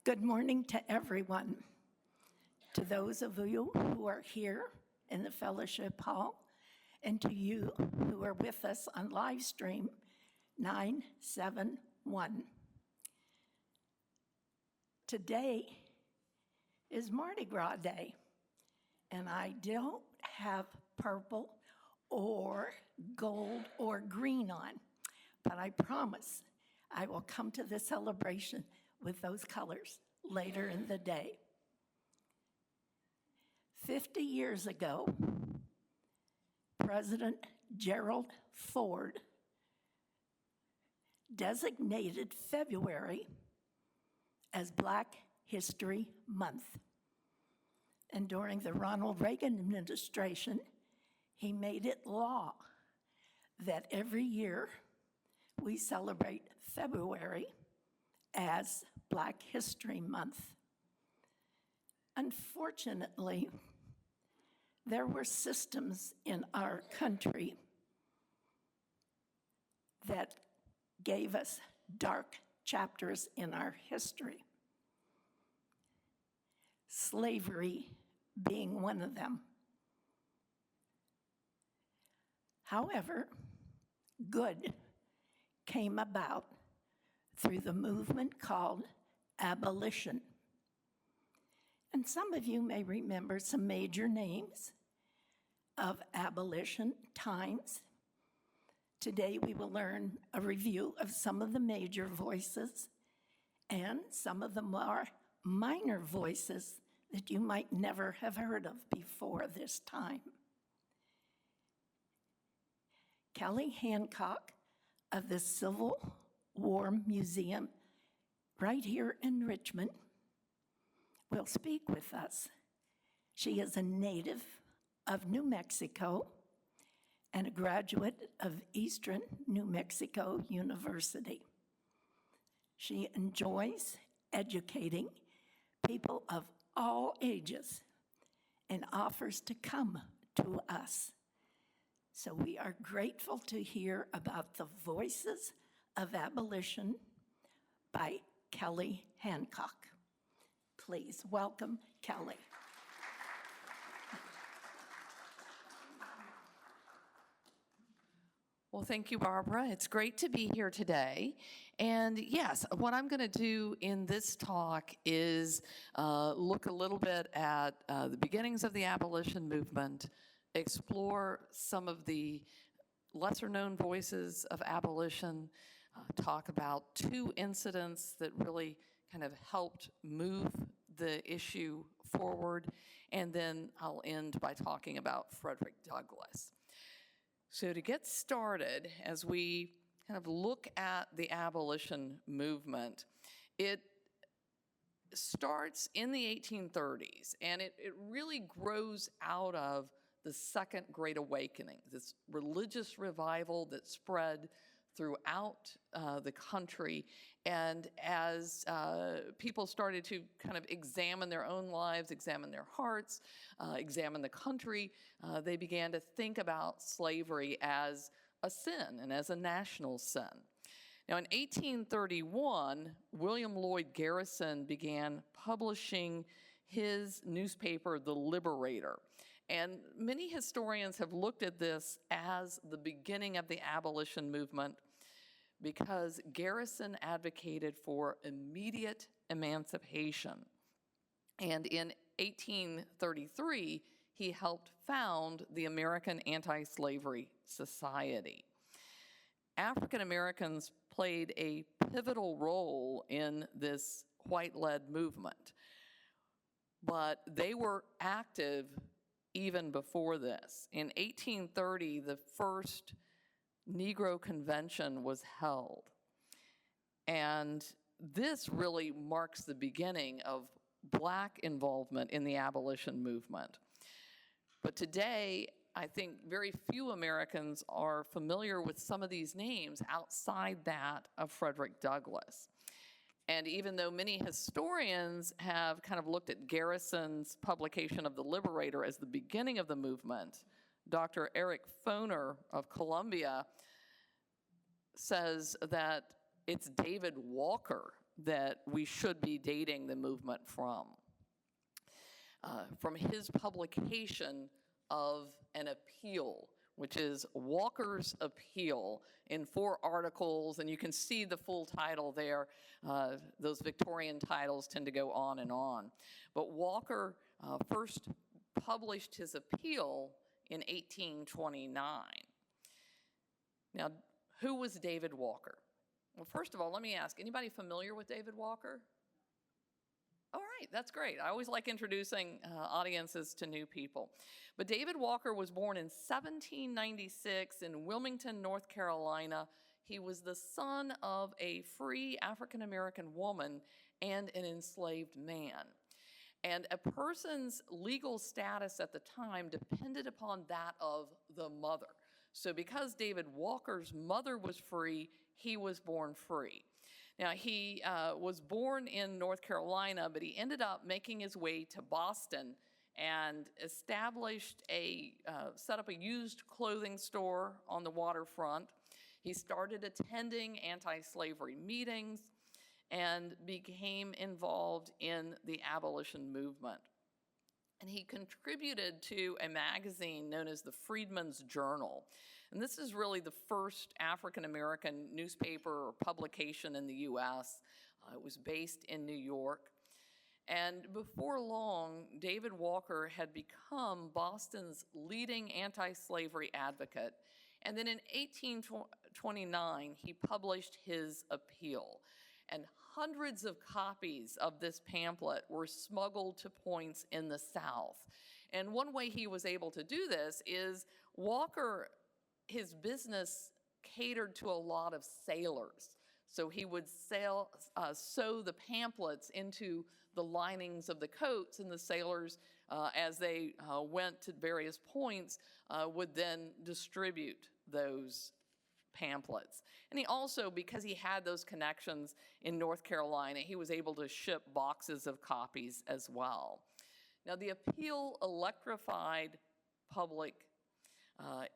Good morning to everyone. To those of you who are here in the fellowship hall, and to you who are with us on live stream 971. Today is Mardi Gras Day, and I don't have purple or gold or green on, but I promise I will come to the celebration with those colors later in the day. 50 years ago, President Gerald Ford designated February as Black History Month. And during the Ronald Reagan administration, he made it law that every year we celebrate February as Black History Month. Unfortunately, there were systems in our country that gave us dark chapters in our history, slavery being one of them. However, good came about through the movement called abolition. And some of you may remember some major names of abolition times. Today we will learn a review of some of the major voices and some of the more minor voices that you might never have heard of before this time. Kelly Hancock of the Civil War Museum right here in Richmond will speak with us. She is a native of New Mexico and a graduate of Eastern New Mexico University. She enjoys educating people of all ages and offers to come to us. So we are grateful to hear about the voices of abolition by Kelly Hancock. Please welcome Kelly. Well, thank you, Barbara. It's great to be here today. And yes, what I'm going to do in this talk is look a little bit at the beginnings of the abolition movement, explore some of the lesser-known voices of abolition, talk about two incidents that really kind of helped move the issue forward, and then I'll end by talking about Frederick Douglass. So to get started, as we kind of look at the abolition movement, it starts in the 1830s, and it really grows out of the Second Great Awakening, this religious revival that spread throughout the country. And as people started to kind of examine their own lives, examine their hearts, examine the country, they began to think about slavery as a sin and as a national sin. Now, in 1831, William Lloyd Garrison began publishing his newspaper, The Liberator. And many historians have looked at this as the beginning of the abolition movement because Garrison advocated for immediate emancipation. And in 1833, he helped found the American Anti-Slavery Society. African Americans played a pivotal role in this white-led movement, but they were active even before this. In 1830, the first Negro Convention was held. And this really marks the beginning of Black involvement in the abolition movement. But today, I think very few Americans are familiar with some of these names outside that of Frederick Douglass. And even though many historians have kind of looked at Garrison's publication of The Liberator as the beginning of the movement, Dr. Eric Foner of Columbia says that it's David Walker that we should be dating the movement from. From his publication of an appeal, which is Walker's Appeal, in 4 articles, and you can see the full title there. Those Victorian titles tend to go on and on. But Walker first published his appeal in 1829. Now, who was David Walker? Well, first of all, let me ask, anybody familiar with David Walker? All right, that's great. I always like introducing audiences to new people. But David Walker was born in 1796 in Wilmington, North Carolina. He was the son of a free African-American woman and an enslaved man. And a person's legal status at the time depended upon that of the mother. So because David Walker's mother was free, he was born free. Now, he was born in North Carolina, but he ended up making his way to Boston and set up a used clothing store on the waterfront. He started attending anti-slavery meetings and became involved in the abolition movement. And he contributed to a magazine known as the Freedmen's Journal. And this is really the first African-American newspaper or publication in the U.S. It was based in New York. And before long, David Walker had become Boston's leading anti-slavery advocate. And then in 1829, he published his appeal. And hundreds of copies of this pamphlet were smuggled to points in the South. And one way he was able to do this is Walker, his business catered to a lot of sailors. So he would sew the pamphlets into the linings of the coats, and the sailors, as they went to various points, would then distribute those pamphlets. And he also, because he had those connections in North Carolina, he was able to ship boxes of copies as well. Now, the appeal electrified public.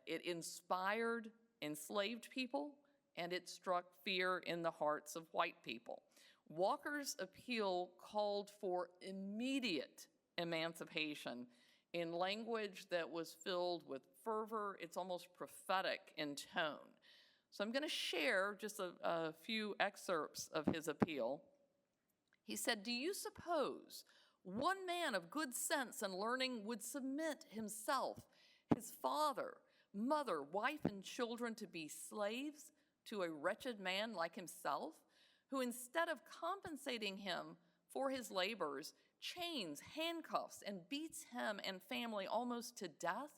It inspired enslaved people, and it struck fear in the hearts of white people. Walker's appeal called for immediate emancipation in language that was filled with fervor. It's almost prophetic in tone. So I'm going to share just a few excerpts of his appeal. He said, "Do you suppose one man of good sense and learning would submit himself, his father, mother, wife, and children to be slaves to a wretched man like himself, who instead of compensating him for his labors, chains, handcuffs, and beats him and family almost to death,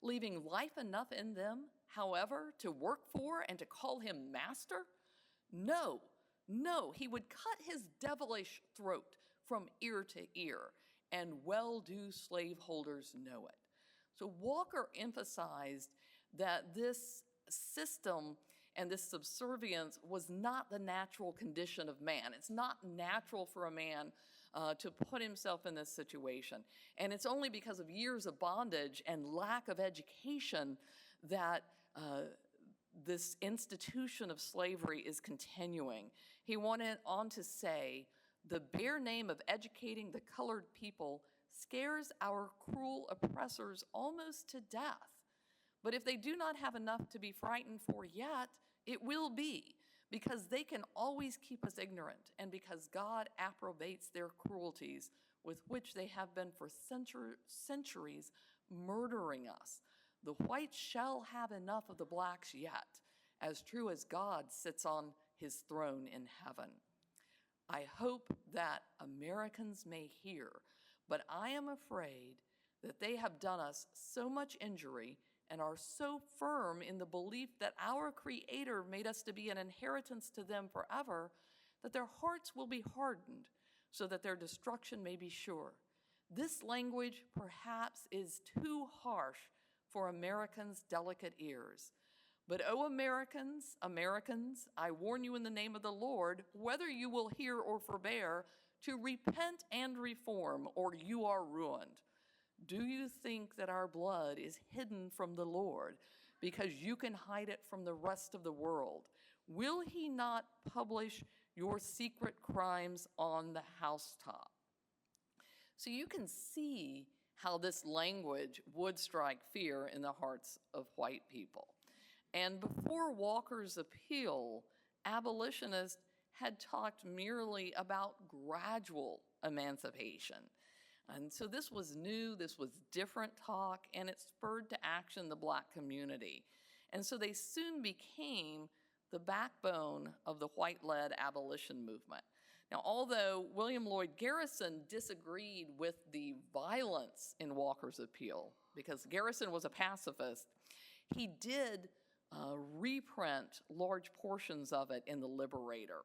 leaving life enough in them, however, to work for and to call him master? No, no, he would cut his devilish throat from ear to ear, and well-do slaveholders know it." So Walker emphasized that this system and this subservience was not the natural condition of man. It's not natural for a man to put himself in this situation. And it's only because of years of bondage and lack of education that this institution of slavery is continuing. He went on to say, "The bare name of educating the colored people scares our cruel oppressors almost to death. But if they do not have enough to be frightened for yet, it will be, because they can always keep us ignorant, and because God approbates their cruelties with which they have been for centuries murdering us. The whites shall have enough of the blacks yet, as true as God sits on his throne in heaven. I hope that Americans may hear, but I am afraid that they have done us so much injury and are so firm in the belief that our Creator made us to be an inheritance to them forever, that their hearts will be hardened, so that their destruction may be sure. This language perhaps is too harsh for Americans' delicate ears. But, O Americans, Americans, I warn you in the name of the Lord, whether you will hear or forbear, to repent and reform, or you are ruined. Do you think that our blood is hidden from the Lord because you can hide it from the rest of the world? Will he not publish your secret crimes on the housetop. So you can see how this language would strike fear in the hearts of white people. And before Walker's appeal, abolitionists had talked merely about gradual emancipation. And so this was new, this was different talk, and it spurred to action the Black community. And so they soon became the backbone of the white-led abolition movement. Now, although William Lloyd Garrison disagreed with the violence in Walker's appeal, because Garrison was a pacifist, he did reprint large portions of it in the Liberator.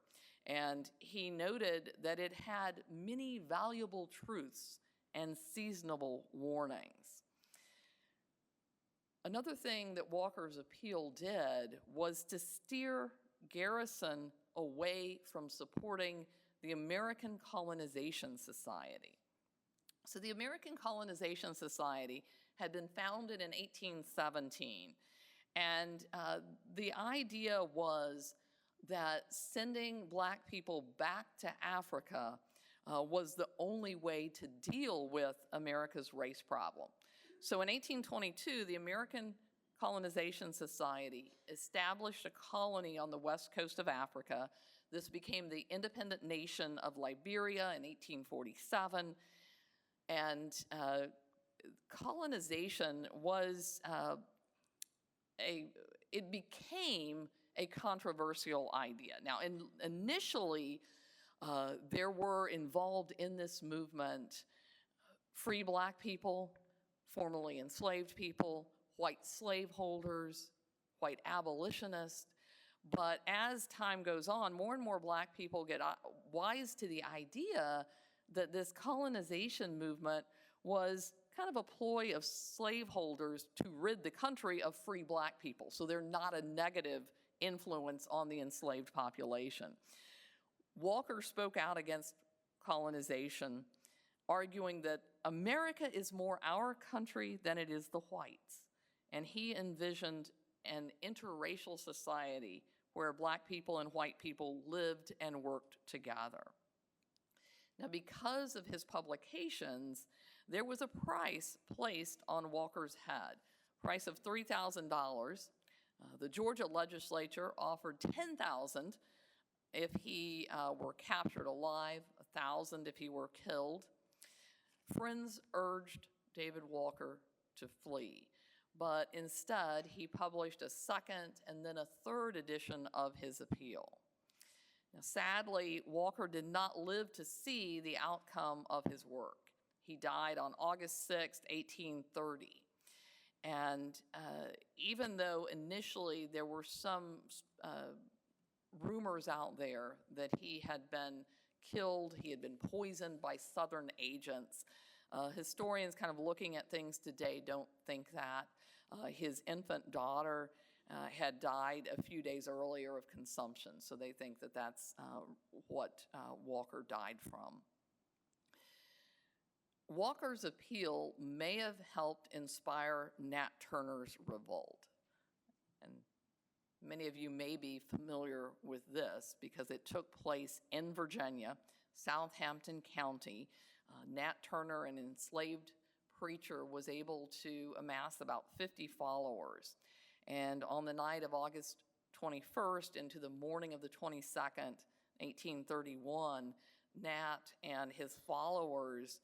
And he noted that it had many valuable truths and seasonable warnings. Another thing that Walker's appeal did was to steer Garrison away from supporting the American Colonization Society. So the American Colonization Society had been founded in 1817, and the idea was that sending Black people back to Africa was the only way to deal with America's race problem. So in 1822, the American Colonization Society established a colony on the west coast of Africa. This became the independent nation of Liberia in 1847, and colonization was it became a controversial idea. Now, initially, there were involved in this movement free Black people, formerly enslaved people, white slaveholders, white abolitionists. But as time goes on, more and more Black people get wise to the idea that this colonization movement was kind of a ploy of slaveholders to rid the country of free Black people, so they're not a negative influence on the enslaved population. Walker spoke out against colonization, arguing that America is more our country than it is the whites, and he envisioned an interracial society where Black people and white people lived and worked together. Now, because of his publications, there was a price placed on Walker's head, price of $3,000. The Georgia legislature offered $10,000 if he were captured alive, $1,000 if he were killed. Friends urged David Walker to flee, but instead he published a second and then a third edition of his appeal. Now, sadly, Walker did not live to see the outcome of his work. He died on August 6, 1830. And even though initially there were some rumors out there that he had been killed, he had been poisoned by Southern agents, historians kind of looking at things today don't think that. His infant daughter had died a few days earlier of consumption, so they think that that's what Walker died from. Walker's appeal may have helped inspire Nat Turner's revolt. And many of you may be familiar with this because it took place in Virginia, Southampton County. Nat Turner, an enslaved preacher, was able to amass about 50 followers. And on the night of August 21st into the morning of the 22nd, 1831, Nat and his followers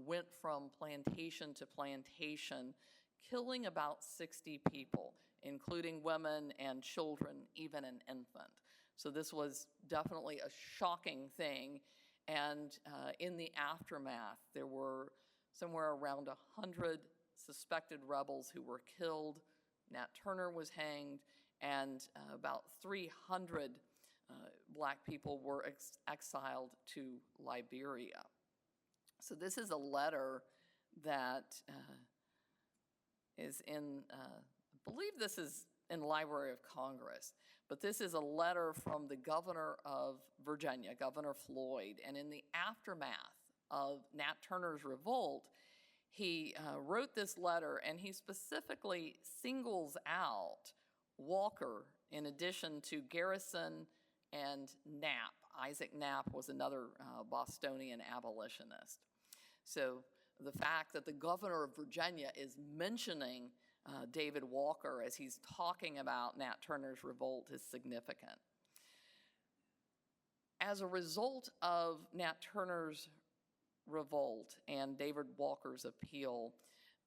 went from plantation to plantation, killing about 60 people, including women and children, even an infant. So this was definitely a shocking thing. And in the aftermath, there were somewhere around 100 suspected rebels who were killed. Nat Turner was hanged, and about 300 Black people were exiled to Liberia. So this is a letter that is in, I believe this is in the Library of Congress, but this is a letter from the governor of Virginia, Governor Floyd, and in the aftermath of Nat Turner's revolt, he wrote this letter, and he specifically singles out Walker in addition to Garrison and Knapp. Isaac Knapp was another Bostonian abolitionist. So the fact that the governor of Virginia is mentioning David Walker as he's talking about Nat Turner's revolt is significant. As a result of Nat Turner's revolt and David Walker's appeal,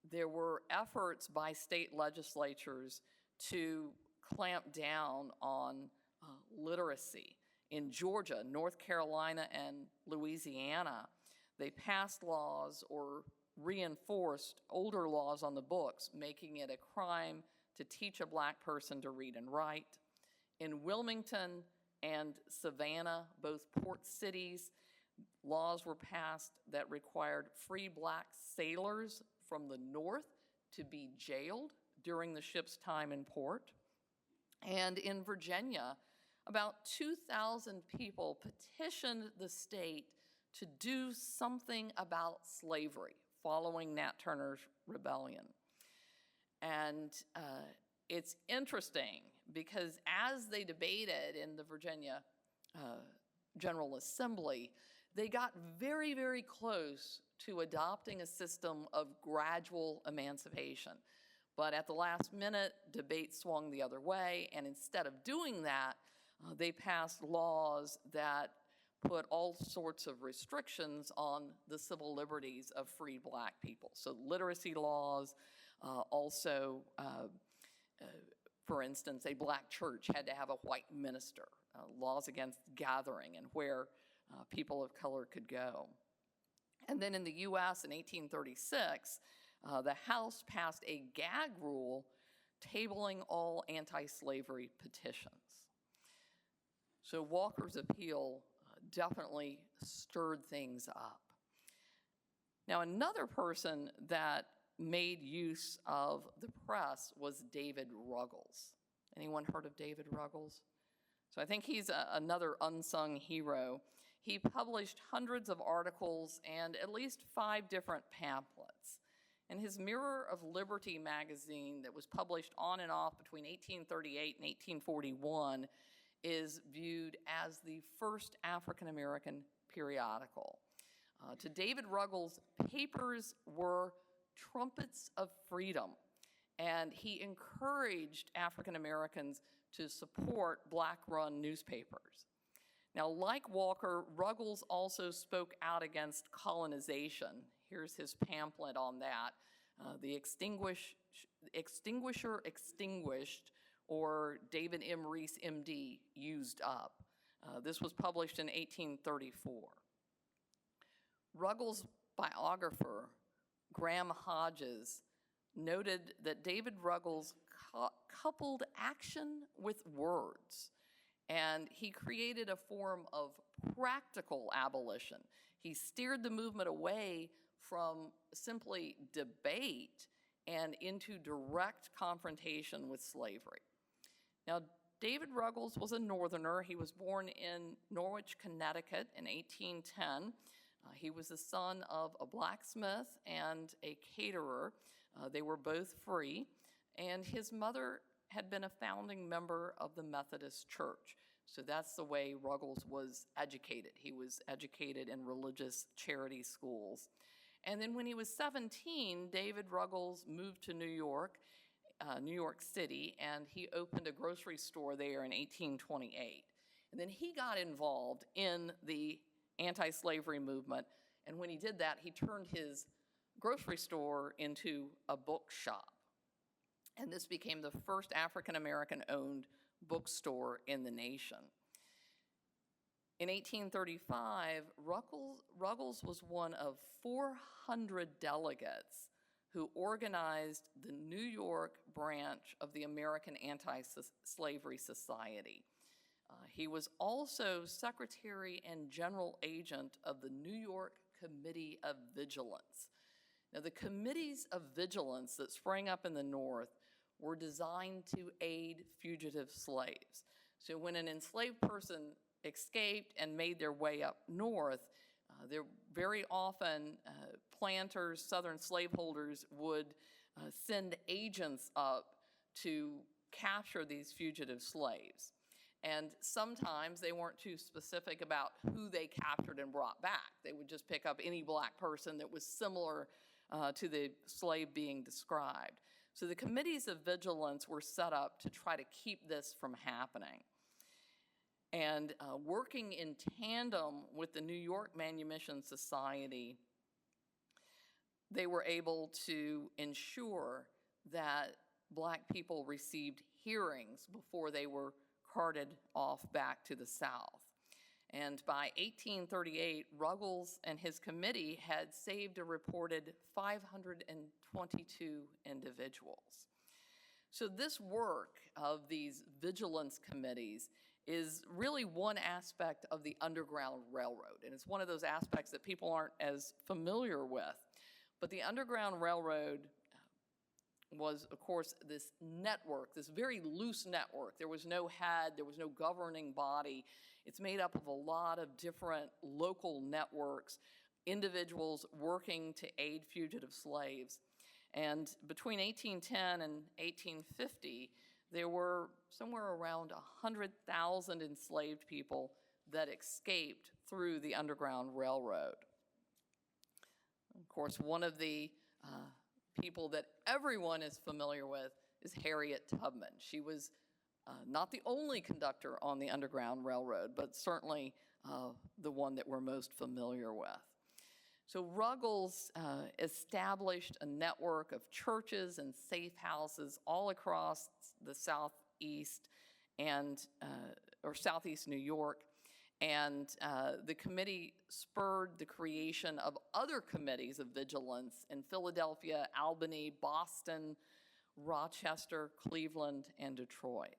there were efforts by state legislatures to clamp down on literacy. In Georgia, North Carolina, and Louisiana, they passed laws or reinforced older laws on the books, making it a crime to teach a black person to read and write. In Wilmington and Savannah, both port cities, laws were passed that required free black sailors from the North to be jailed during the ship's time in port. And in Virginia, about 2,000 people petitioned the state to do something about slavery following Nat Turner's rebellion. And it's interesting because as they debated in the Virginia General Assembly, they got very, very close to adopting a system of gradual emancipation. But at the last minute, debate swung the other way, and instead of doing that, they passed laws that put all sorts of restrictions on the civil liberties of free black people. So literacy laws, also, for instance, a black church had to have a white minister, laws against gathering and where people of color could go. And then in the US in 1836, the House passed a gag rule tabling all anti-slavery petitions. So Walker's appeal definitely stirred things up. Now, another person that made use of the press was David Ruggles. Anyone heard of David Ruggles? So I think he's another unsung hero. He published hundreds of articles and at least 5 different pamphlets. And his Mirror of Liberty magazine that was published on and off between 1838 and 1841 is viewed as the first African-American periodical. To David Ruggles, papers were trumpets of freedom, and he encouraged African-Americans to support black-run newspapers. Now, like Walker, Ruggles also spoke out against colonization. Here's his pamphlet on that. The Extinguisher Extinguished, or David M. Reese, MD, Used Up. This was published in 1834. Ruggles' biographer, Graham Hodges, noted that David Ruggles coupled action with words, and he created a form of practical abolition. He steered the movement away from simply debate and into direct confrontation with slavery. Now, David Ruggles was a Northerner. He was born in Norwich, Connecticut in 1810. He was the son of a blacksmith and a caterer. They were both free, and his mother had been a founding member of the Methodist Church. So that's the way Ruggles was educated. He was educated in religious charity schools. And then when he was 17, David Ruggles moved to New York City, and he opened a grocery store there in 1828. And then he got involved in the anti-slavery movement, and when he did that, he turned his grocery store into a bookshop. And this became the first African-American owned bookstore in the nation. In 1835, Ruggles was one of 400 delegates who organized the New York branch of the American Anti-Slavery Society. He was also secretary and general agent of the New York Committee of Vigilance. Now, the committees of vigilance that sprang up in the North were designed to aid fugitive slaves. So when an enslaved person escaped and made their way up north, there very often planters, southern slaveholders would send agents up to capture these fugitive slaves. And sometimes they weren't too specific about who they captured and brought back. They would just pick up any black person that was similar to the slave being described. So the committees of vigilance were set up to try to keep this from happening. And working in tandem with the New York Manumission Society, they were able to ensure that black people received hearings before they were carted off back to the South. And by 1838, Ruggles and his committee had saved a reported 522 individuals. So this work of these vigilance committees is really one aspect of the Underground Railroad, and it's one of those aspects that people aren't as familiar with. But the Underground Railroad was, of course, this network, this very loose network. There was no head, there was no governing body. It's made up of a lot of different local networks, individuals working to aid fugitive slaves. And between 1810 and 1850, there were somewhere around 100,000 enslaved people that escaped through the Underground Railroad. Of course, one of the people that everyone is familiar with is Harriet Tubman. She was not the only conductor on the Underground Railroad, but certainly the one that we're most familiar with. So Ruggles established a network of churches and safe houses all across the southeast or southeast New York. And the committee spurred the creation of other committees of vigilance in Philadelphia, Albany, Boston, Rochester, Cleveland, and Detroit.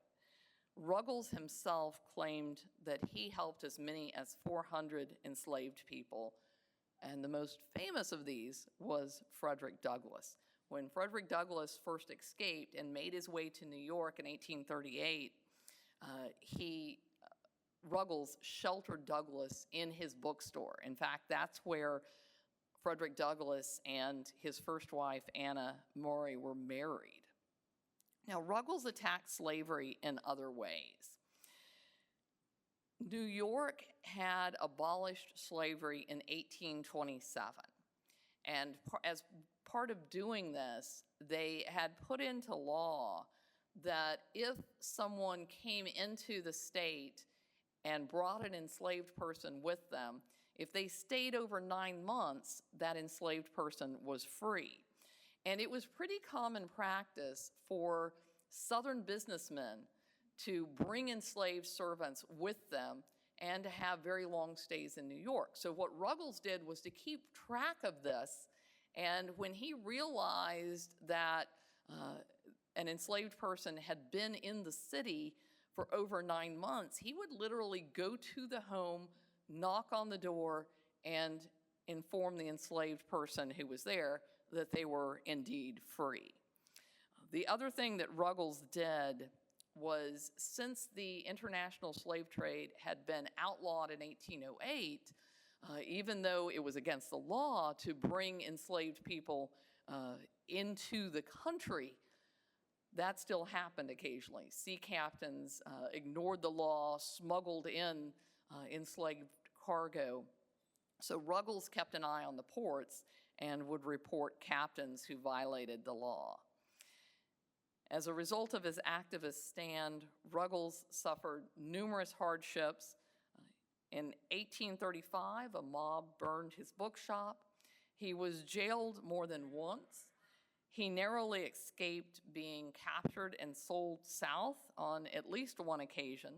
Ruggles himself claimed that he helped as many as 400 enslaved people, and the most famous of these was Frederick Douglass. When Frederick Douglass first escaped and made his way to New York in 1838, Ruggles sheltered Douglass in his bookstore. In fact, that's where Frederick Douglass and his first wife, Anna Murray, were married. Now, Ruggles attacked slavery in other ways. New York had abolished slavery in 1827. And as part of doing this, they had put into law that if someone came into the state and brought an enslaved person with them, if they stayed over 9 months, that enslaved person was free. And it was pretty common practice for Southern businessmen to bring enslaved servants with them and to have very long stays in New York. So what Ruggles did was to keep track of this, and when he realized that an enslaved person had been in the city for over 9 months, he would literally go to the home, knock on the door, and inform the enslaved person who was there that they were indeed free. The other thing that Ruggles did was, since the international slave trade had been outlawed in 1808, even though it was against the law to bring enslaved people into the country, that still happened occasionally. Sea captains ignored the law, smuggled in enslaved cargo. So Ruggles kept an eye on the ports and would report captains who violated the law. As a result of his activist stand, Ruggles suffered numerous hardships. In 1835, a mob burned his bookshop. He was jailed more than once. He narrowly escaped being captured and sold south on at least one occasion.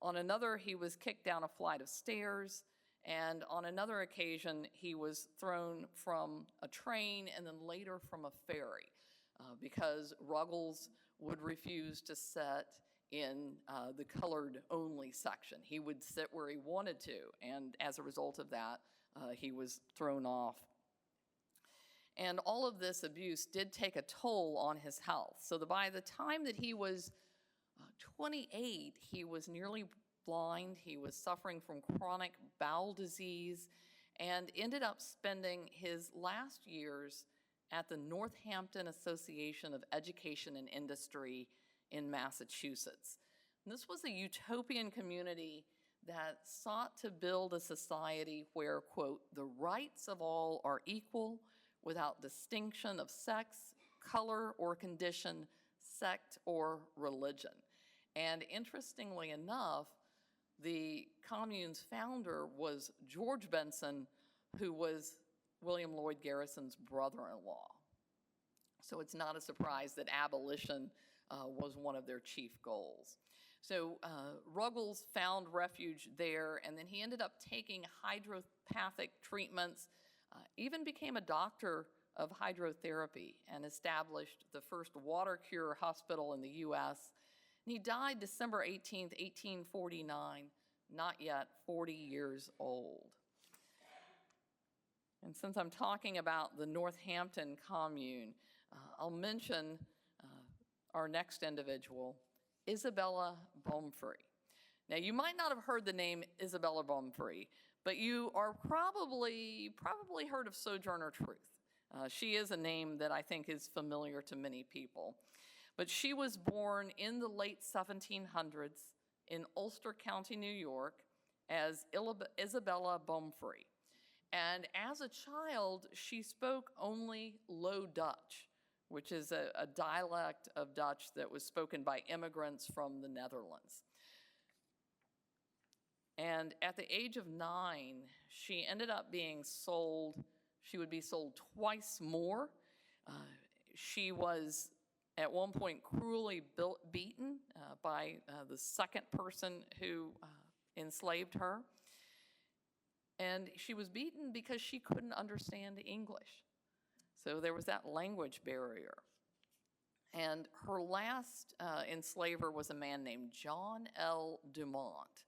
On another, he was kicked down a flight of stairs. And on another occasion, he was thrown from a train and then later from a ferry because Ruggles would refuse to sit in the colored-only section. He would sit where he wanted to, and as a result of that, he was thrown off. And all of this abuse did take a toll on his health. So by the time that he was 28, he was nearly blind. He was suffering from chronic bowel disease and ended up spending his last years at the Northampton Association of Education and Industry in Massachusetts. And this was a utopian community that sought to build a society where, quote, the rights of all are equal without distinction of sex, color, or condition, sect, or religion. And interestingly enough, the commune's founder was George Benson, who was William Lloyd Garrison's brother-in-law. So it's not a surprise that abolition was one of their chief goals. So Ruggles found refuge there, and then he ended up taking hydropathic treatments, even became a doctor of hydrotherapy, and established the first water cure hospital in the U.S. And he died December 18th, 1849, not yet 40 years old. And since I'm talking about the Northampton commune, I'll mention our next individual, Isabella Baumfree. Now, you might not have heard the name Isabella Baumfree, but you are probably heard of Sojourner Truth. She is a name that I think is familiar to many people. But she was born in the late 1700s in Ulster County, New York, as Isabella Baumfree. And as a child, she spoke only Low Dutch, which is a dialect of Dutch that was spoken by immigrants from the Netherlands. And at the age of 9, she ended up being sold. She would be sold twice more. She was at one point cruelly beaten by the second person who enslaved her. And she was beaten because she couldn't understand English. So there was that language barrier. And her last enslaver was a man named John L. Dumont.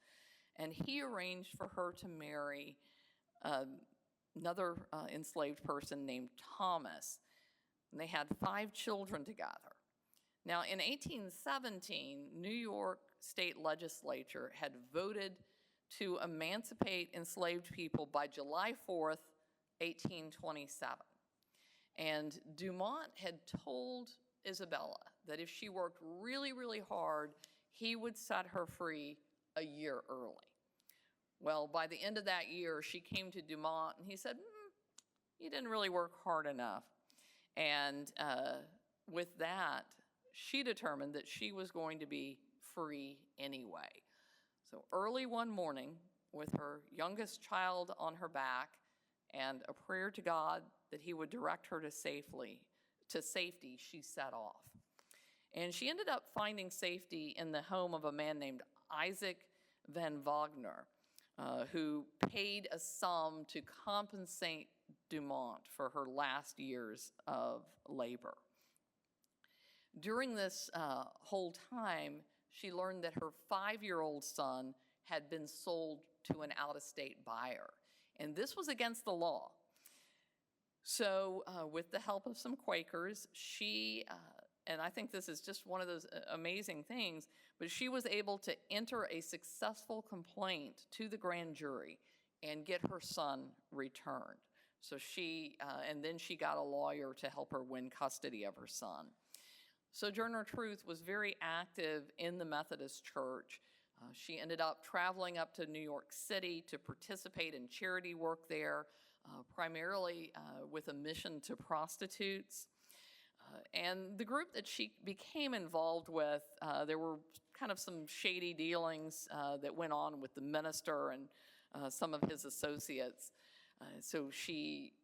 And he arranged for her to marry another enslaved person named Thomas. And they had 5 children together. Now, in 1817, New York State Legislature had voted to emancipate enslaved people by July 4th, 1827. And Dumont had told Isabella that if she worked really, really hard, he would set her free a year early. Well, by the end of that year, she came to Dumont and he said, you didn't really work hard enough. And with that, she determined that she was going to be free anyway. So early one morning, with her youngest child on her back and a prayer to God that he would direct her to safety, she set off. And she ended up finding safety in the home of a man named Isaac van Wagner, who paid a sum to compensate Dumont for her last years of labor. During this whole time, she learned that her 5-year-old son had been sold to an out-of-state buyer. And this was against the law. So with the help of some Quakers, she, and I think this is just one of those amazing things, but she was able to enter a successful complaint to the grand jury and get her son returned. So she, and then she got a lawyer to help her win custody of her son. Sojourner Truth was very active in the Methodist Church. She ended up traveling up to New York City to participate in charity work there, primarily with a mission to prostitutes. And the group that she became involved with, there were kind of some shady dealings that went on with the minister and some of his associates. So she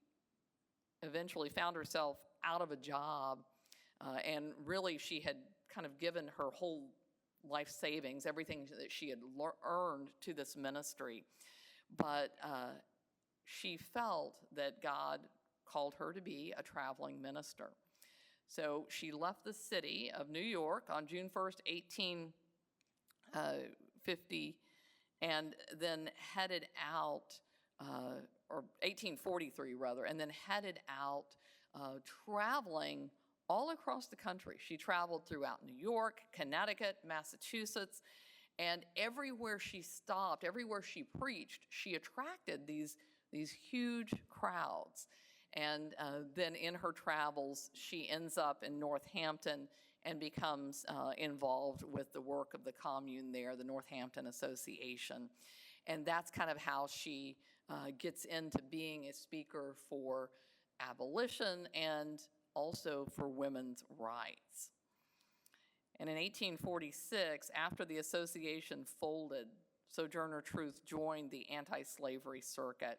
eventually found herself out of a job, and really she had kind of given her whole life savings, everything that she had earned to this ministry. But she felt that God called her to be a traveling minister. So she left the city of New York on June 1st, 1850, and then headed out, or 1843 rather, and then headed out traveling all across the country. She traveled throughout New York, Connecticut, Massachusetts, and everywhere she stopped, everywhere she preached, she attracted these huge crowds. And then in her travels, she ends up in Northampton, and becomes involved with the work of the commune there, the Northampton Association. And that's kind of how she gets into being a speaker for abolition and also for women's rights. And in 1846, after the association folded, Sojourner Truth joined the anti-slavery circuit.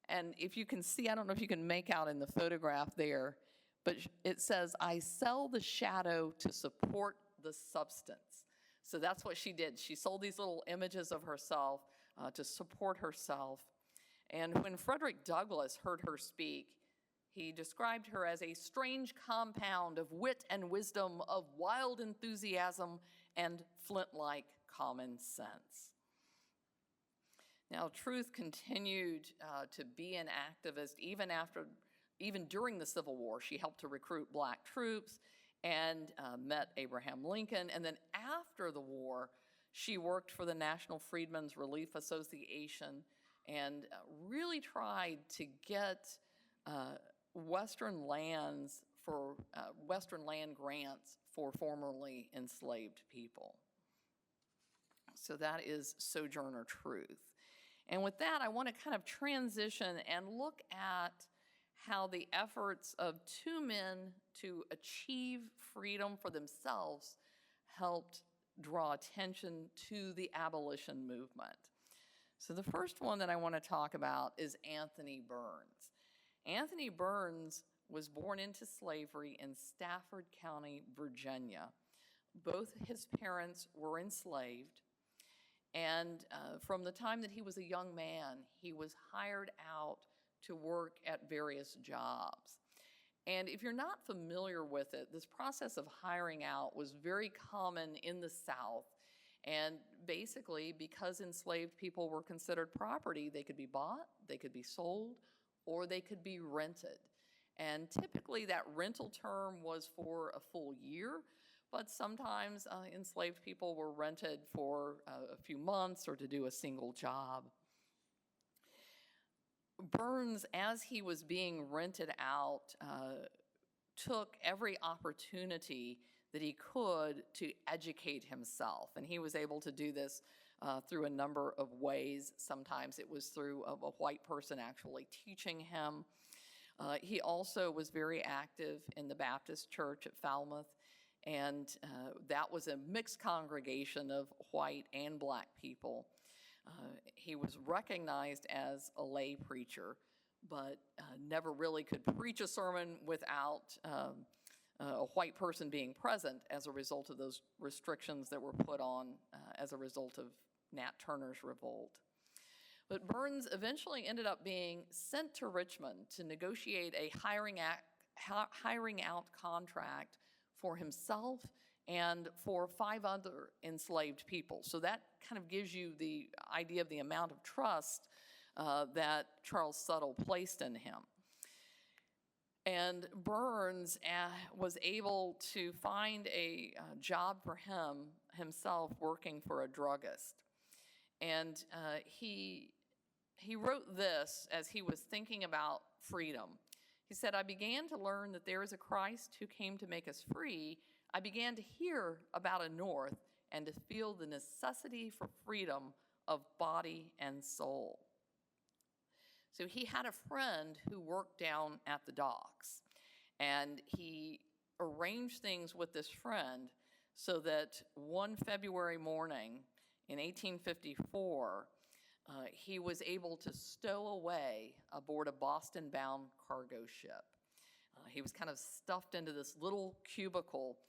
And if you can see, I don't know if you can make out in the photograph there, but it says, "I sell the shadow to support the substance." So that's what she did. She sold these little images of herself to support herself. And when Frederick Douglass heard her speak, he described her as a strange compound of wit and wisdom, of wild enthusiasm and flint-like common sense. Now, Truth continued to be an activist even during the Civil War. She helped to recruit black troops and met Abraham Lincoln. And then after the war, she worked for the National Freedmen's Relief Association and really tried to get Western land grants for formerly enslaved people. So that is Sojourner Truth. And with that, I want to kind of transition and look at how the efforts of two men to achieve freedom for themselves helped draw attention to the abolition movement. So the first one that I want to talk about is Anthony Burns. Anthony Burns was born into slavery in Stafford County, Virginia. Both his parents were enslaved, and from the time that he was a young man, he was hired out to work at various jobs. And if you're not familiar with it, this process of hiring out was very common in the South. And basically, because enslaved people were considered property, they could be bought, they could be sold, or they could be rented. And typically that rental term was for a full year, but sometimes enslaved people were rented for a few months or to do a single job. Burns, as he was being rented out, took every opportunity that he could to educate himself. And he was able to do this through a number of ways. Sometimes it was through a white person actually teaching him. He also was very active in the Baptist church at Falmouth, and that was a mixed congregation of white and black people. He was recognized as a lay preacher, but never really could preach a sermon without a white person being present as a result of those restrictions that were put on as a result of Nat Turner's revolt. But Burns eventually ended up being sent to Richmond to negotiate a hiring out contract for himself and for 5 other enslaved people. So that kind of gives you the idea of the amount of trust that Charles Suttle placed in him. And Burns was able to find a job for himself working for a druggist. And he wrote this as he was thinking about freedom. He said, "I began to learn that there is a Christ who came to make us free. I began to hear about a North and to feel the necessity for freedom of body and soul." So he had a friend who worked down at the docks, and he arranged things with this friend so that one February morning in 1854, he was able to stow away aboard a Boston-bound cargo ship. He was kind of stuffed into this little cubicle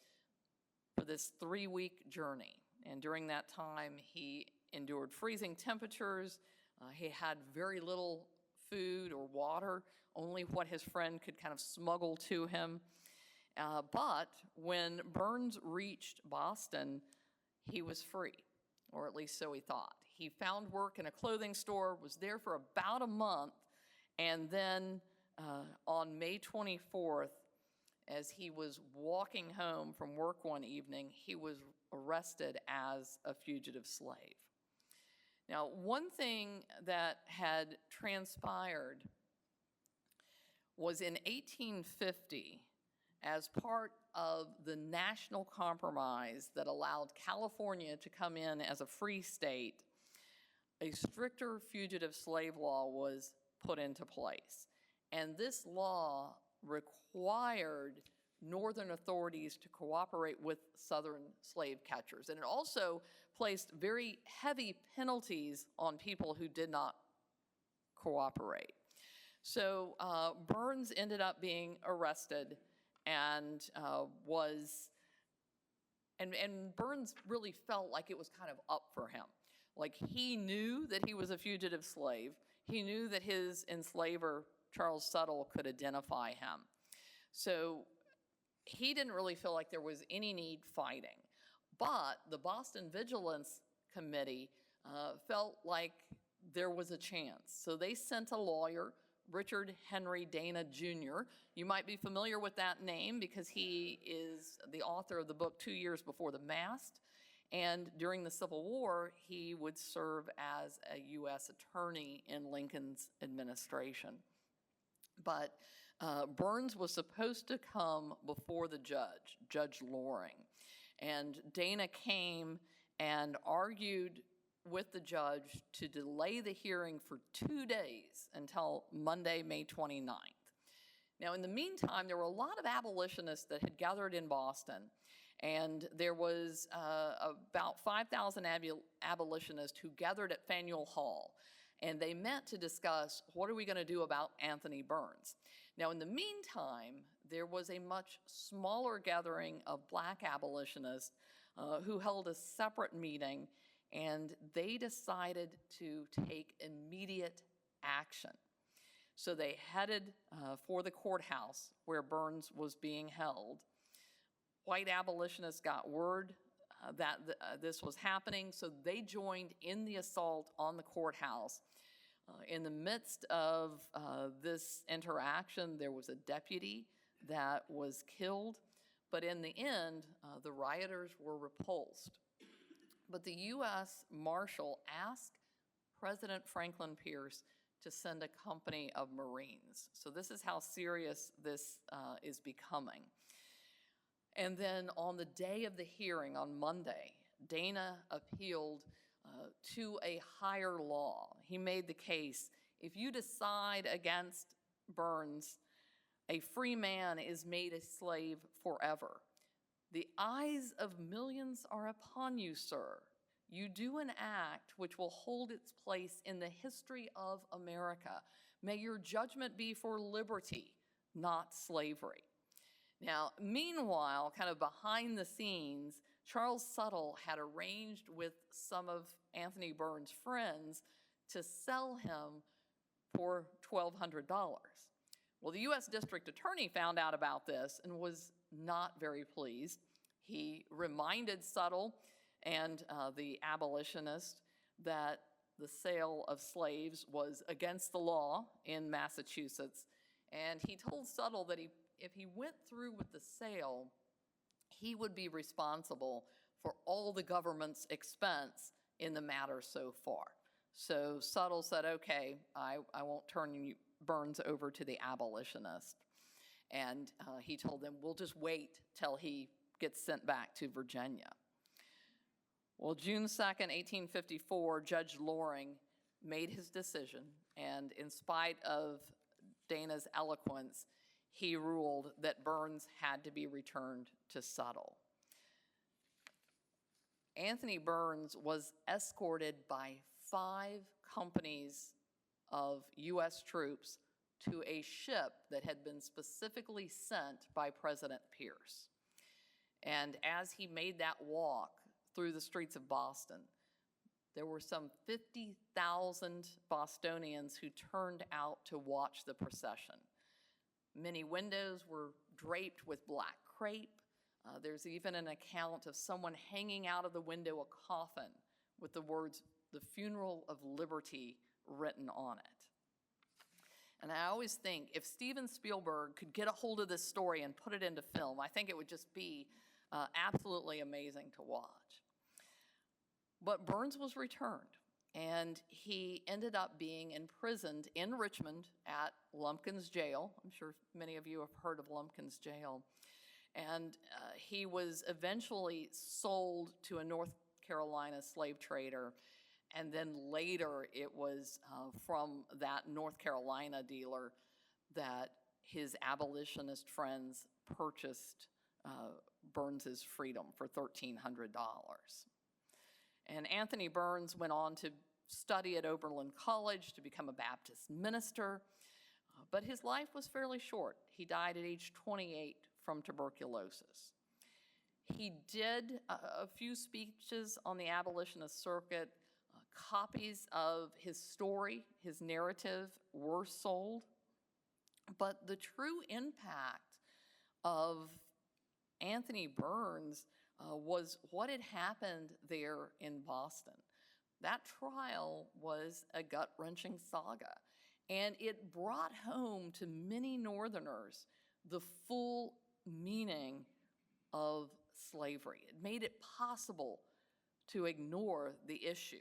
for this 3-week journey. And during that time, he endured freezing temperatures. He had very little food or water, only what his friend could kind of smuggle to him. But when Burns reached Boston, he was free, or at least so he thought. He found work in a clothing store, was there for about a month, and then on May 24th, as he was walking home from work one evening, he was arrested as a fugitive slave. Now, one thing that had transpired was in 1850, as part of the national compromise that allowed California to come in as a free state, a stricter fugitive slave law was put into place. And this law required northern authorities to cooperate with southern slave catchers. And it also placed very heavy penalties on people who did not cooperate. So Burns ended up being arrested and Burns really felt like it was kind of up for him. Like, he knew that he was a fugitive slave. He knew that his enslaver, Charles Suttle, could identify him. So he didn't really feel like there was any need fighting. But the Boston Vigilance Committee felt like there was a chance. So they sent a lawyer, Richard Henry Dana Jr. You might be familiar with that name because he is the author of the book 2 Years Before the Mast. And during the Civil War, he would serve as a U.S. attorney in Lincoln's administration. But Burns was supposed to come before the judge, Judge Loring. And Dana came and argued with the judge to delay the hearing for 2 days until Monday, May 29th. Now, in the meantime, there were a lot of abolitionists that had gathered in Boston, and there was about 5,000 abolitionists who gathered at Faneuil Hall, and they met to discuss, what are we going to do about Anthony Burns? Now, in the meantime, there was a much smaller gathering of black abolitionists who held a separate meeting, and they decided to take immediate action. So they headed for the courthouse where Burns was being held. White abolitionists got word that this was happening, so they joined in the assault on the courthouse. In the midst of this interaction, there was a deputy that was killed, but in the end, the rioters were repulsed. But the U.S. Marshal asked President Franklin Pierce to send a company of Marines. So this is how serious this is becoming. And then on the day of the hearing, on Monday, Dana appealed to a higher law. He made the case, if you decide against Burns, a free man is made a slave forever. The eyes of millions are upon you, sir. You do an act which will hold its place in the history of America. May your judgment be for liberty, not slavery. Now, meanwhile, kind of behind the scenes, Charles Suttle had arranged with some of Anthony Burns' friends to sell him for $1,200. Well, the U.S. District Attorney found out about this and was not very pleased. He reminded Suttle and the abolitionists that the sale of slaves was against the law in Massachusetts, and he told Suttle that if he went through with the sale, he would be responsible for all the government's expense in the matter so far. So Suttle said, okay, I won't turn Burns over to the abolitionists. And he told them, we'll just wait till he gets sent back to Virginia. Well, June 2nd, 1854, Judge Loring made his decision, and in spite of Dana's eloquence, he ruled that Burns had to be returned to Suttle. Anthony Burns was escorted by 5 companies of U.S. troops to a ship that had been specifically sent by President Pierce. And as he made that walk through the streets of Boston, there were some 50,000 Bostonians who turned out to watch the procession. Many windows were draped with black crepe. There's even an account of someone hanging out of the window a coffin with the words, "The Funeral of Liberty," written on it. And I always think if Steven Spielberg could get a hold of this story and put it into film, I think it would just be absolutely amazing to watch. But Burns was returned, and he ended up being imprisoned in Richmond at Lumpkin's Jail. I'm sure many of you have heard of Lumpkin's Jail. And he was eventually sold to a North Carolina slave trader. And then later it was from that North Carolina dealer that his abolitionist friends purchased Burns's freedom for $1,300. And Anthony Burns went on to study at Oberlin College to become a Baptist minister, but his life was fairly short. He died at age 28 from tuberculosis. He did a few speeches on the abolitionist circuit. Copies of his story, his narrative, were sold. But the true impact of Anthony Burns was what had happened there in Boston. That trial was a gut-wrenching saga, and it brought home to many Northerners the full meaning of slavery. It made it possible to ignore the issue.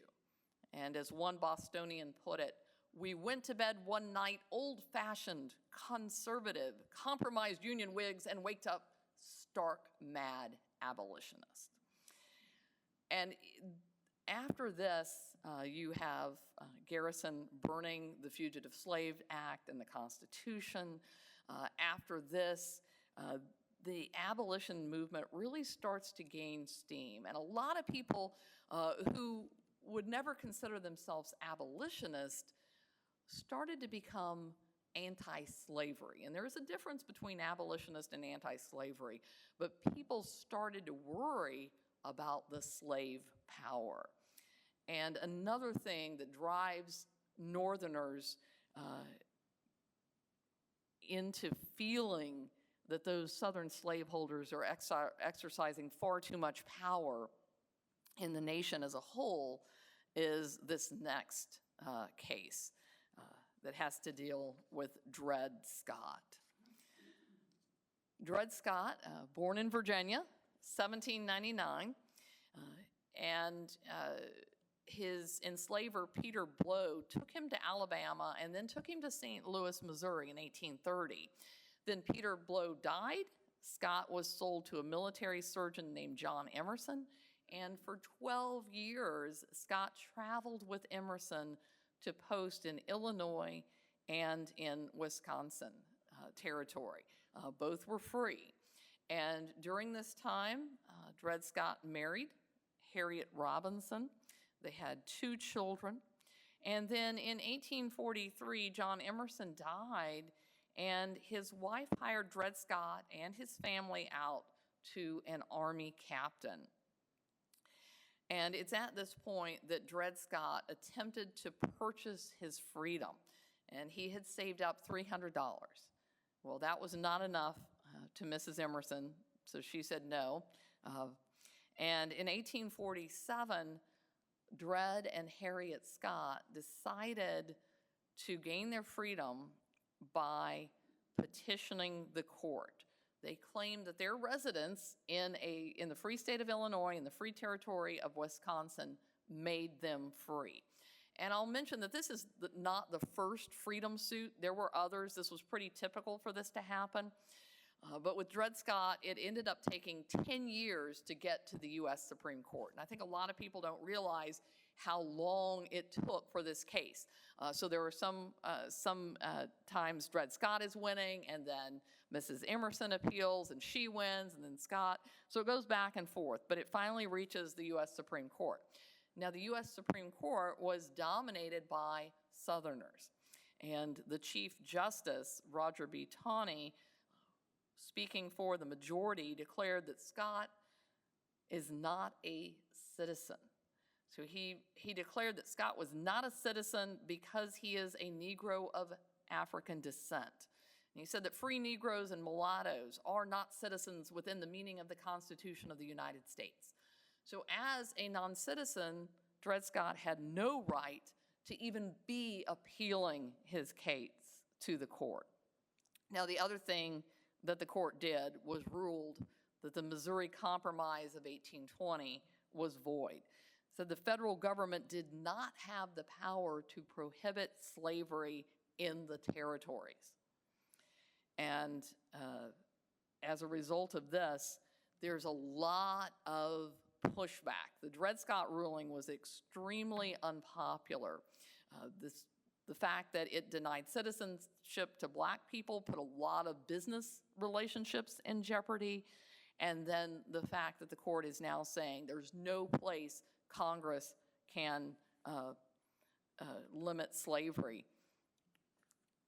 And as one Bostonian put it, we went to bed one night old-fashioned, conservative, compromised Union Whigs and waked up stark mad abolitionists. And after this, you have Garrison burning the Fugitive Slave Act and the Constitution. After this, the abolition movement really starts to gain steam. And a lot of people who would never consider themselves abolitionists started to become anti-slavery. And there is a difference between abolitionist and anti-slavery, but people started to worry about the slave power. And another thing that drives Northerners into feeling that those Southern slaveholders are exercising far too much power in the nation as a whole is this next case that has to deal with Dred Scott. Dred Scott, born in Virginia, 1799, and his enslaver, Peter Blow, took him to Alabama and then took him to St. Louis, Missouri in 1830. Then Peter Blow died. Scott was sold to a military surgeon named John Emerson, and for 12 years, Scott traveled with Emerson to post in Illinois and in Wisconsin territory. Both were free. And during this time, Dred Scott married Harriet Robinson. They had 2 children. And then in 1843, John Emerson died, and his wife hired Dred Scott and his family out to an Army captain. And it's at this point that Dred Scott attempted to purchase his freedom, and he had saved up $300. Well, that was not enough to Mrs. Emerson, so she said no. And in 1847, Dred and Harriet Scott decided to gain their freedom by petitioning the court. They claimed that their residence in the free state of Illinois and the free territory of Wisconsin made them free. And I'll mention that this is not the first freedom suit. There were others. This was pretty typical for this to happen. But with Dred Scott, it ended up taking 10 years to get to the U.S. Supreme Court. And I think a lot of people don't realize how long it took for this case. So there were some times Dred Scott is winning, and then Mrs. Emerson appeals, and she wins, and then Scott. So it goes back and forth, but it finally reaches the U.S. Supreme Court. Now, the U.S. Supreme Court was dominated by Southerners, and the Chief Justice, Roger B. Taney, speaking for the majority, declared that Scott is not a citizen. So he declared that Scott was not a citizen because he is a Negro of African descent. And he said that free Negroes and mulattoes are not citizens within the meaning of the Constitution of the United States. So as a non-citizen, Dred Scott had no right to even be appealing his case to the court. Now, the other thing that the court did was ruled that the Missouri Compromise of 1820 was void. So the federal government did not have the power to prohibit slavery in the territories. And as a result of this, there's a lot of pushback. The Dred Scott ruling was extremely unpopular. The fact that it denied citizenship to black people put a lot of business relationships in jeopardy. And then the fact that the court is now saying there's no place Congress can limit slavery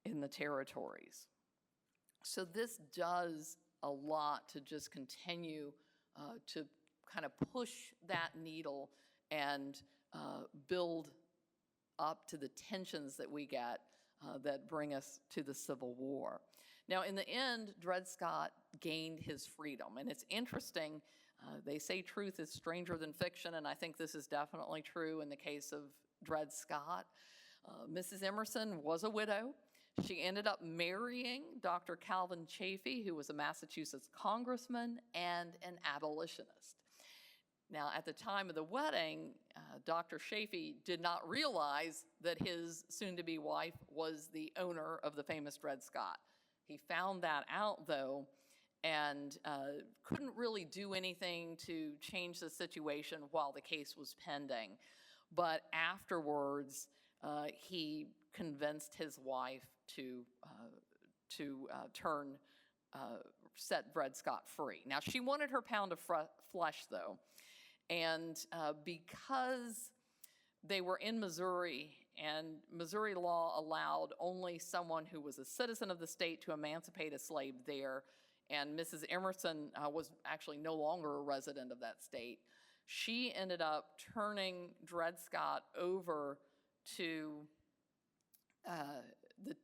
in the territories. So this does a lot to just continue to kind of push that needle and build up to the tensions that we get that bring us to the Civil War. Now, in the end, Dred Scott gained his freedom, and it's interesting. They say truth is stranger than fiction, and I think this is definitely true in the case of Dred Scott. Mrs. Emerson was a widow. She ended up marrying Dr. Calvin Chaffee, who was a Massachusetts congressman and an abolitionist. Now, at the time of the wedding, Dr. Chaffee did not realize that his soon-to-be wife was the owner of the famous Dred Scott. He found that out, though, and couldn't really do anything to change the situation while the case was pending. But afterwards, he convinced his wife to set Dred Scott free. Now, she wanted her pound of flesh, though, and because they were in Missouri, and Missouri law allowed only someone who was a citizen of the state to emancipate a slave there, and Mrs. Emerson was actually no longer a resident of that state. She ended up turning Dred Scott over to the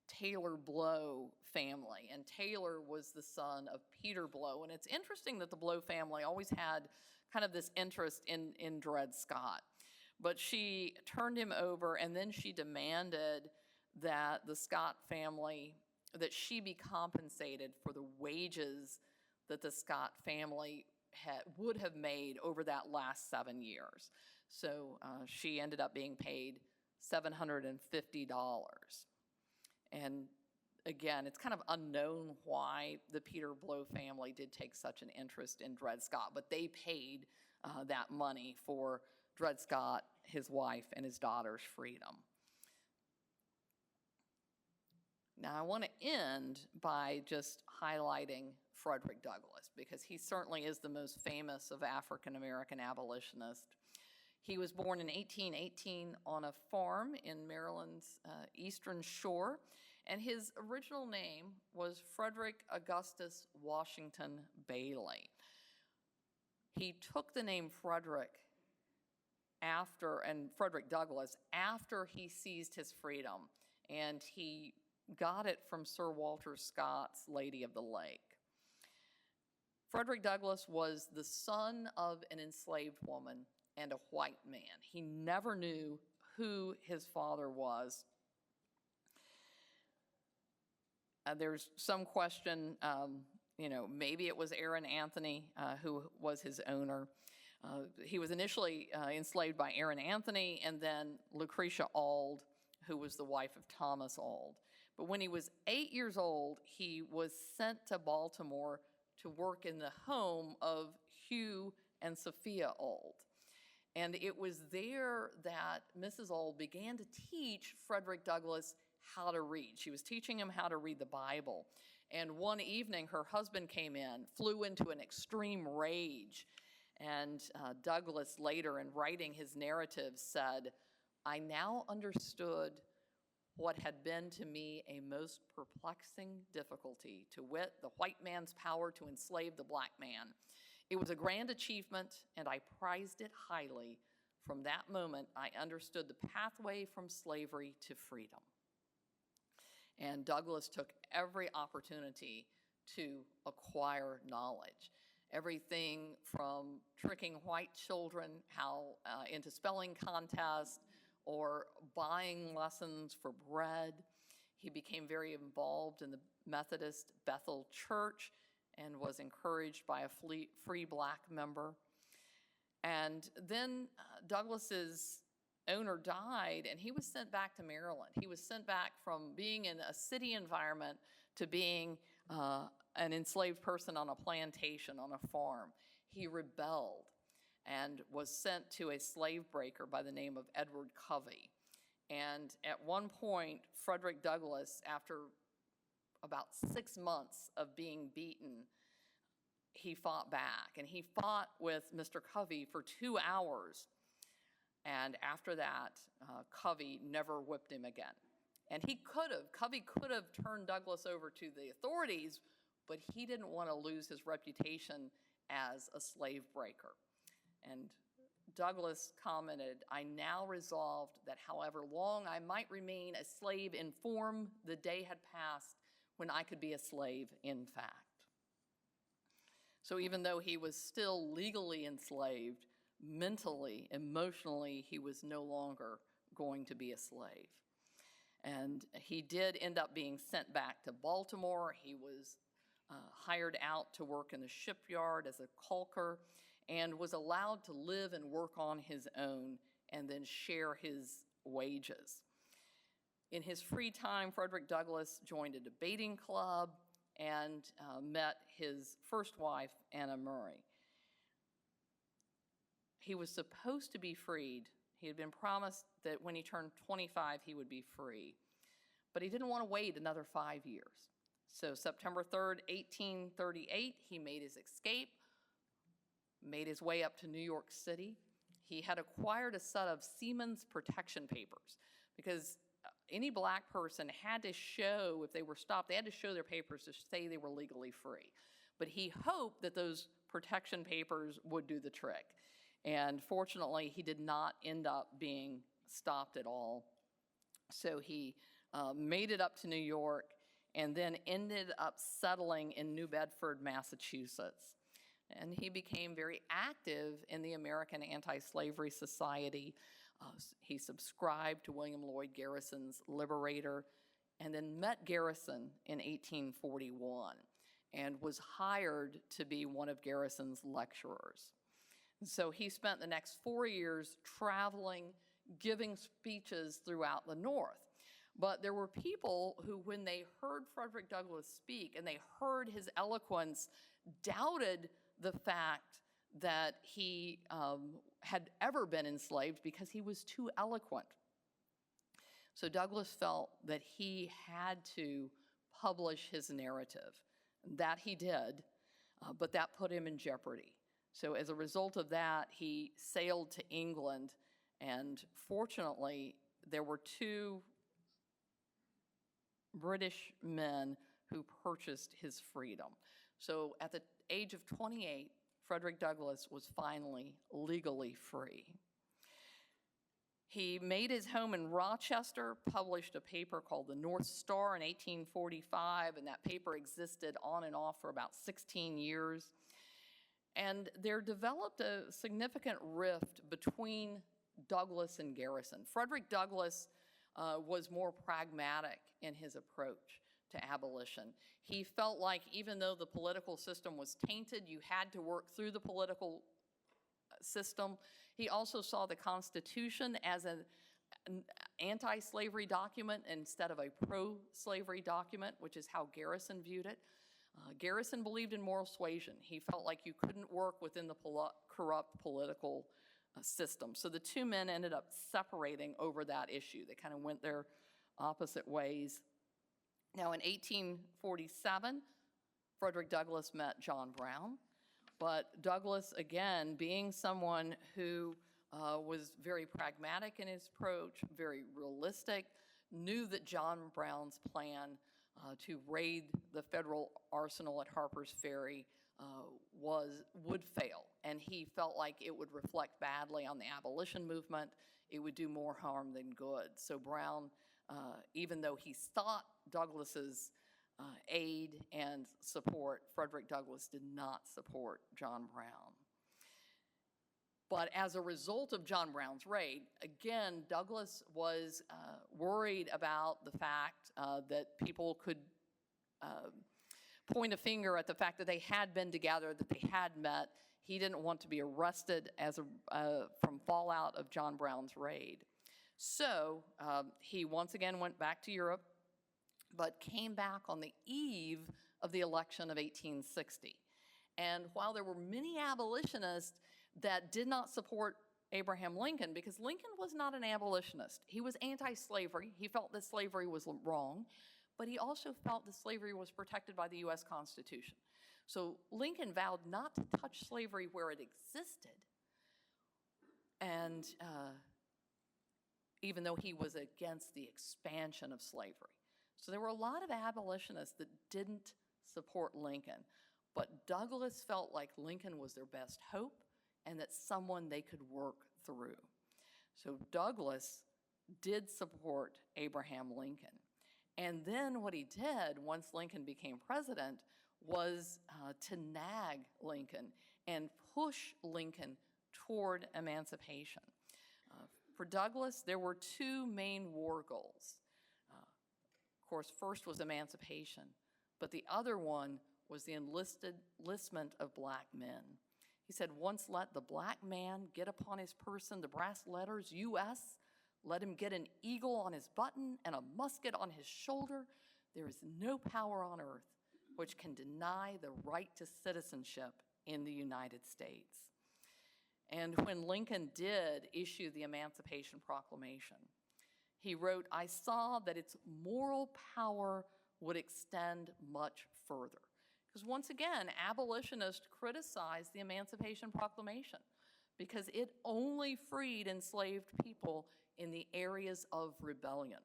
Taylor Blow family, and Taylor was the son of Peter Blow. And it's interesting that the Blow family always had kind of this interest in Dred Scott. But she turned him over, and then she demanded that the Scott family, that she be compensated for the wages that the Scott family would have made over that last 7 years. So she ended up being paid $750. And again, it's kind of unknown why the Peter Blow family did take such an interest in Dred Scott, but they paid that money for Dred Scott, his wife, and his daughter's freedom. Now, I want to end by just highlighting Frederick Douglass, because he certainly is the most famous of African-American abolitionists. He was born in 1818 on a farm in Maryland's Eastern Shore, and his original name was Frederick Augustus Washington Bailey. He took the name Frederick Frederick Douglass after he seized his freedom, and he got it from Sir Walter Scott's Lady of the Lake. Frederick Douglass was the son of an enslaved woman and a white man. He never knew who his father was. There's some question, maybe it was Aaron Anthony who was his owner. He was initially enslaved by Aaron Anthony, and then Lucretia Auld, who was the wife of Thomas Auld. But when he was 8 years old, he was sent to Baltimore to work in the home of Hugh and Sophia Auld. And it was there that Mrs. Auld began to teach Frederick Douglass how to read. She was teaching him how to read the Bible. And one evening, her husband came in, flew into an extreme rage. And Douglass later, in writing his narrative, said, "I now understood what had been to me a most perplexing difficulty, to wit, the white man's power to enslave the black man. It was a grand achievement, and I prized it highly. From that moment, I understood the pathway from slavery to freedom." And Douglass took every opportunity to acquire knowledge. Everything from tricking white children into spelling contests or buying lessons for bread. He became very involved in the Methodist Bethel Church and was encouraged by a free black member. And then Douglass's owner died, and he was sent back to Maryland. He was sent back from being in a city environment to being an enslaved person on a plantation, on a farm. He rebelled and was sent to a slave breaker by the name of Edward Covey. And at one point, Frederick Douglass, after about 6 months of being beaten, he fought back. And he fought with Mr. Covey for 2 hours. And after that, Covey never whipped him again. And Covey could have turned Douglass over to the authorities, but he didn't want to lose his reputation as a slave breaker. And Douglass commented, "I now resolved that however long I might remain a slave in form, the day had passed when I could be a slave in fact." So even though he was still legally enslaved, mentally, emotionally, he was no longer going to be a slave. And he did end up being sent back to Baltimore. He was hired out to work in the shipyard as a caulker and was allowed to live and work on his own and then share his wages. In his free time, Frederick Douglass joined a debating club and met his first wife, Anna Murray. He was supposed to be freed. He had been promised that when he turned 25, he would be free. But he didn't want to wait another 5 years. So September 3rd, 1838, he made his escape, made his way up to New York City. He had acquired a set of seamen's protection papers because any black person had to show, if they were stopped, they had to show their papers to say they were legally free. But he hoped that those protection papers would do the trick. And fortunately, he did not end up being stopped at all. So he made it up to New York and then ended up settling in New Bedford, Massachusetts. And he became very active in the American Anti-Slavery Society. He subscribed to William Lloyd Garrison's Liberator and then met Garrison in 1841 and was hired to be one of Garrison's lecturers. So he spent the next 4 years traveling, giving speeches throughout the North. But there were people who, when they heard Frederick Douglass speak and they heard his eloquence, doubted the fact that he had ever been enslaved because he was too eloquent. So Douglass felt that he had to publish his narrative. That he did, but that put him in jeopardy. So as a result of that, he sailed to England, and fortunately, there were 2 British men who purchased his freedom. So at the age of 28, Frederick Douglass was finally legally free. He made his home in Rochester, published a paper called the North Star in 1845, and that paper existed on and off for about 16 years. And there developed a significant rift between Douglass and Garrison. Frederick Douglass was more pragmatic in his approach to abolition. He felt like even though the political system was tainted, you had to work through the political system. He also saw the Constitution as an anti-slavery document instead of a pro-slavery document, which is how Garrison viewed it. Garrison believed in moral suasion. He felt like you couldn't work within the corrupt political system. So the 2 men ended up separating over that issue. They kind of went their opposite ways. Now in 1847, Frederick Douglass met John Brown. But Douglass, again, being someone who was very pragmatic in his approach, very realistic, knew that John Brown's plan to raid the federal arsenal at Harper's Ferry would fail. And he felt like it would reflect badly on the abolition movement. It would do more harm than good. So Brown, even though he sought Douglass's aid and support, Frederick Douglass did not support John Brown. But as a result of John Brown's raid, again, Douglass was worried about the fact that people could point a finger at the fact that they had been together, that they had met. He didn't want to be arrested from fallout of John Brown's raid. So he once again went back to Europe, but came back on the eve of the election of 1860. And while there were many abolitionists that did not support Abraham Lincoln, because Lincoln was not an abolitionist. He was anti-slavery. He felt that slavery was wrong, but he also felt that slavery was protected by the U.S. Constitution. So Lincoln vowed not to touch slavery where it existed, and even though he was against the expansion of slavery. So there were a lot of abolitionists that didn't support Lincoln, but Douglas felt like Lincoln was their best hope and that someone they could work through. So Douglas did support Abraham Lincoln. And then what he did once Lincoln became president was to nag Lincoln and push Lincoln toward emancipation. For Douglas, there were two main war goals. Of course, first was emancipation, but the other one was the enlistment of black men. He said, once let the black man get upon his person the brass letters U.S., let him get an eagle on his button and a musket on his shoulder, there is no power on earth which can deny the right to citizenship in the United States. And when Lincoln did issue the Emancipation Proclamation, he wrote, I saw that its moral power would extend much further. Because once again, abolitionists criticized the Emancipation Proclamation because it only freed enslaved people in the areas of rebellion.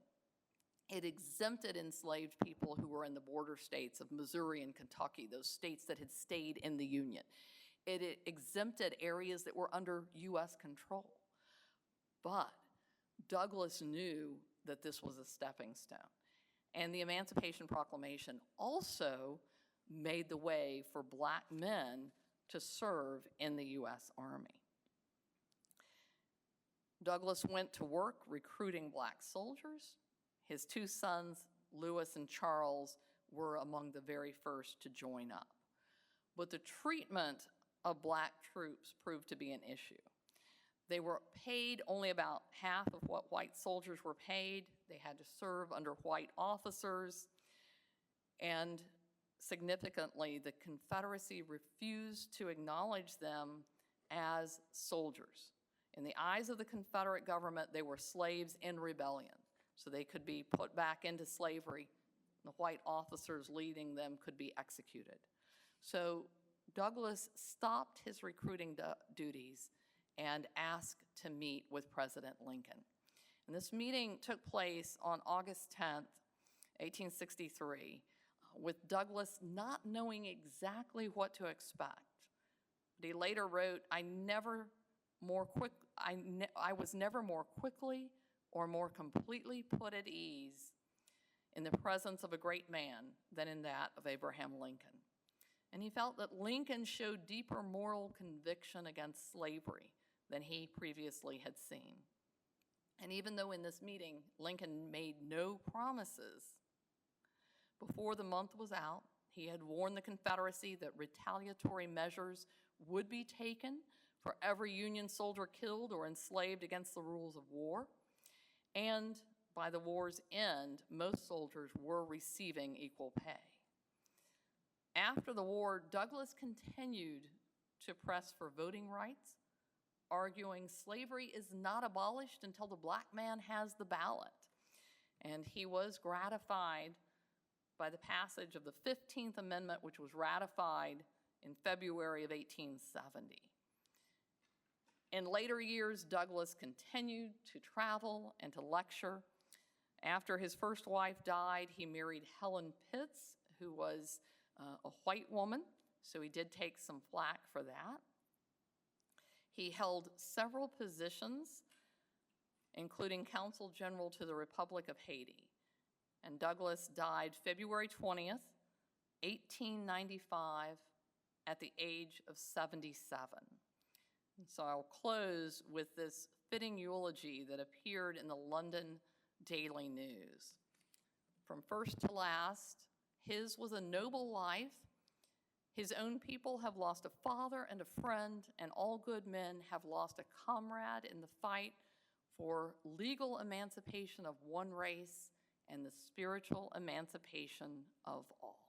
It exempted enslaved people who were in the border states of Missouri and Kentucky, those states that had stayed in the Union. It exempted areas that were under U.S. control. But Douglas knew that this was a stepping stone. And the Emancipation Proclamation also made the way for black men to serve in the U.S. Army. Douglas went to work recruiting black soldiers. His two sons, Lewis and Charles, were among the very first to join up. But the treatment of black troops proved to be an issue. They were paid only about half of what white soldiers were paid. They had to serve under white officers. And significantly, the Confederacy refused to acknowledge them as soldiers. In the eyes of the Confederate government, they were slaves in rebellion. So they could be put back into slavery. The white officers leading them could be executed. So Douglas stopped his recruiting duties and asked to meet with President Lincoln. And this meeting took place on August 10th, 1863, with Douglas not knowing exactly what to expect. But he later wrote, I was never more quickly or more completely put at ease in the presence of a great man than in that of Abraham Lincoln. And he felt that Lincoln showed deeper moral conviction against slavery than he previously had seen. And even though in this meeting Lincoln made no promises, before the month was out, he had warned the Confederacy that retaliatory measures would be taken for every Union soldier killed or enslaved against the rules of war. And by the war's end, most soldiers were receiving equal pay. After the war, Douglas continued to press for voting rights, arguing slavery is not abolished until the black man has the ballot. And he was gratified by the passage of the 15th Amendment, which was ratified in February of 1870. In later years, Douglas continued to travel and to lecture. After his first wife died, he married Helen Pitts, who was a white woman, so he did take some flack for that. He held several positions, including Consul General to the Republic of Haiti. And Douglas died February 20th, 1895, at the age of 77. And so I'll close with this fitting eulogy that appeared in the London Daily News. From first to last, his was a noble life. His own people have lost a father and a friend, and all good men have lost a comrade in the fight for legal emancipation of one race and the spiritual emancipation of all.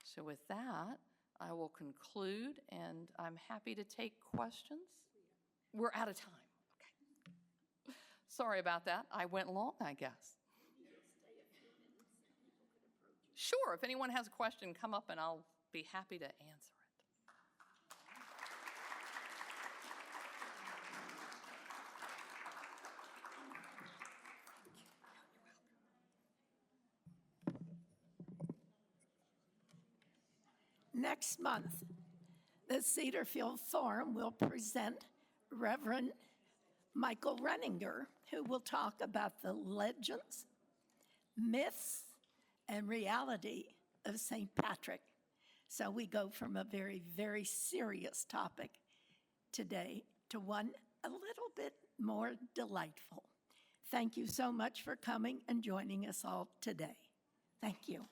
So with that, I will conclude, and I'm happy to take questions. We're out of time. Okay. Sorry about that. I went long, I guess. Sure, if anyone has a question, come up and I'll be happy to answer it. Next month, the Cedarfield Forum will present Reverend Michael Renninger, who will talk about the legends, myths, and reality of St. Patrick. So we go from a very, very serious topic today to one a little bit more delightful. Thank you so much for coming and joining us all today. Thank you.